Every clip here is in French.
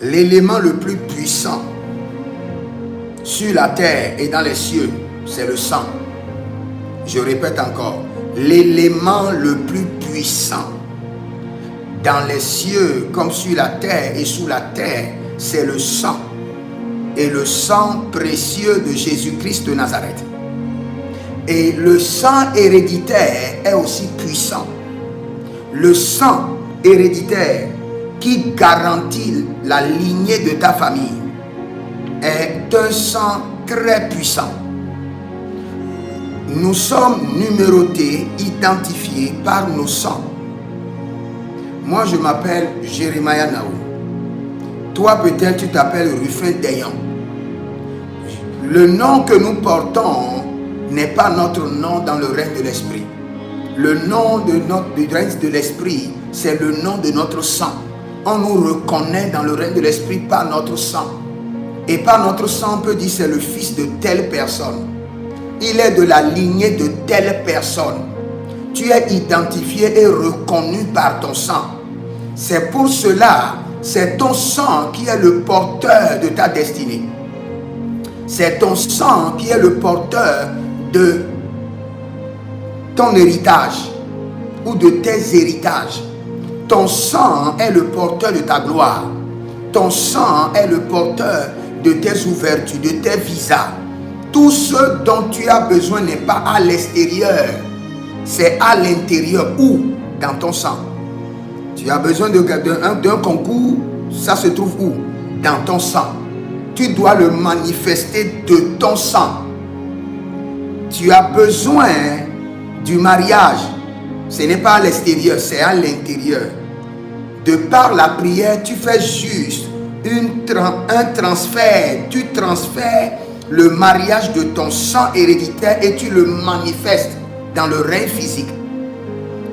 L'élément le plus puissant sur la terre et dans les cieux, c'est le sang. Je répète encore, l'élément le plus puissant dans les cieux comme sur la terre et sous la terre, c'est le sang. Et le sang précieux de Jésus-Christ de Nazareth. Et le sang héréditaire est aussi puissant. Le sang héréditaire qui garantit la lignée de ta famille est un sang très puissant. Nous sommes numérotés, identifiés par nos sangs. Moi, je m'appelle Jérémia Naou. Toi, peut-être, tu t'appelles Rufin Dayan. Le nom que nous portons n'est pas notre nom dans le règne de l'esprit. Le nom du règne de l'esprit, c'est le nom de notre sang. On nous reconnaît dans le règne de l'esprit par notre sang. Et par notre sang, on peut dire c'est le fils de telle personne. Il est de la lignée de telle personne. Tu es identifié et reconnu par ton sang. C'est pour cela, c'est ton sang qui est le porteur de ta destinée. C'est ton sang qui est le porteur de ton héritage ou de tes héritages. Ton sang est le porteur de ta gloire. Ton sang est le porteur de tes ouvertures, de tes visas. Tout ce dont tu as besoin n'est pas à l'extérieur, c'est à l'intérieur ou dans ton sang. Tu as besoin d'un concours, ça se trouve où? Dans ton sang. Tu dois le manifester de ton sang. Tu as besoin du mariage, ce n'est pas à l'extérieur, c'est à l'intérieur. De par la prière, tu fais juste un transfert. Tu transfères le mariage de ton sang héréditaire et tu le manifestes dans le règne physique.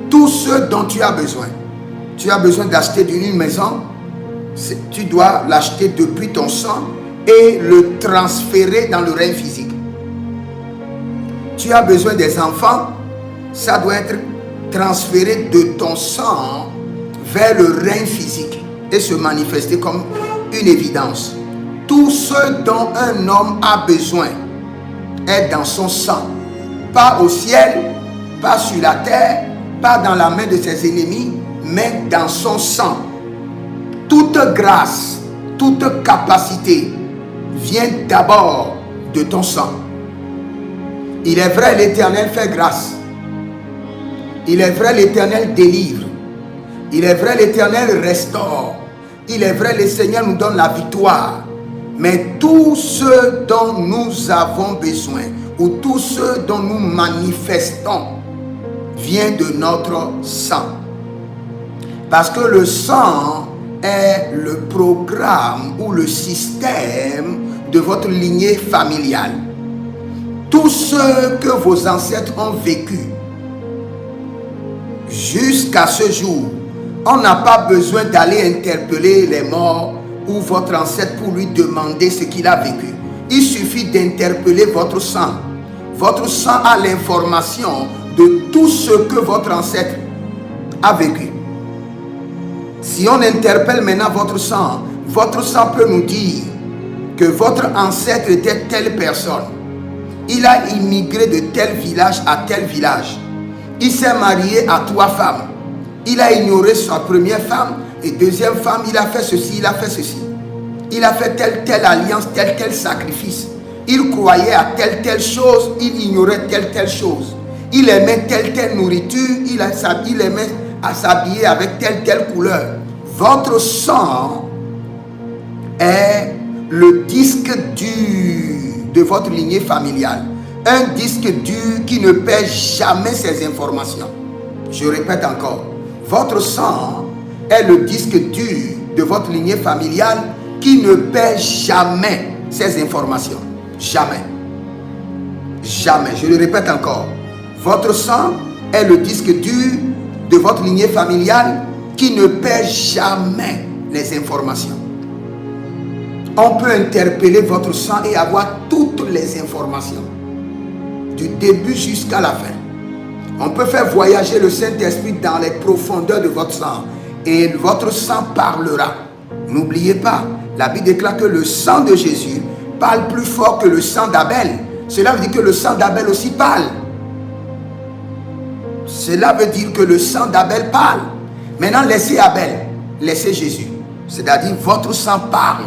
Tout ce dont tu as besoin. Tu as besoin d'acheter une maison, tu dois l'acheter depuis ton sang et le transférer dans le règne physique. Tu as besoin des enfants, ça doit être transféré de ton sang vers le règne physique et se manifester comme une évidence. Tout ce dont un homme a besoin est dans son sang. Pas au ciel, pas sur la terre, pas dans la main de ses ennemis, mais dans son sang. Toute grâce, toute capacité vient d'abord de ton sang. Il est vrai, l'Éternel fait grâce. Il est vrai, l'Éternel délivre. Il est vrai, l'Éternel restaure. Il est vrai, le Seigneur nous donne la victoire. Mais tout ce dont nous avons besoin, ou tout ce dont nous manifestons, vient de notre sang. Parce que le sang est le programme ou le système de votre lignée familiale. Tout ce que vos ancêtres ont vécu jusqu'à ce jour, on n'a pas besoin d'aller interpeller les morts ou votre ancêtre pour lui demander ce qu'il a vécu. Il suffit d'interpeller votre sang. Votre sang a l'information de tout ce que votre ancêtre a vécu. Si on interpelle maintenant votre sang peut nous dire que votre ancêtre était telle personne. Il a immigré de tel village à tel village. Il s'est marié à 3 femmes. Il a ignoré sa première femme et deuxième femme. Il a fait ceci, il a fait ceci. Il a fait telle alliance, tel sacrifice. Il croyait à telle chose, il ignorait telle chose. Il aimait telle nourriture, il aimait à s'habiller avec telle couleur. Votre sang est le disque dur de votre lignée familiale. Un disque dur qui ne perd jamais ses informations. Je répète encore. Votre sang est le disque dur de votre lignée familiale qui ne perd jamais ses informations. Jamais. Jamais. Je le répète encore. Votre sang est le disque dur de votre lignée familiale qui ne perd jamais les informations. On peut interpeller votre sang et avoir toutes les informations. Du début jusqu'à la fin. On peut faire voyager le Saint-Esprit dans les profondeurs de votre sang. Et votre sang parlera. N'oubliez pas, la Bible déclare que le sang de Jésus parle plus fort que le sang d'Abel. Cela veut dire que le sang d'Abel aussi parle. Cela veut dire que le sang d'Abel parle. Maintenant, laissez Abel, laissez Jésus. C'est-à-dire, votre sang parle.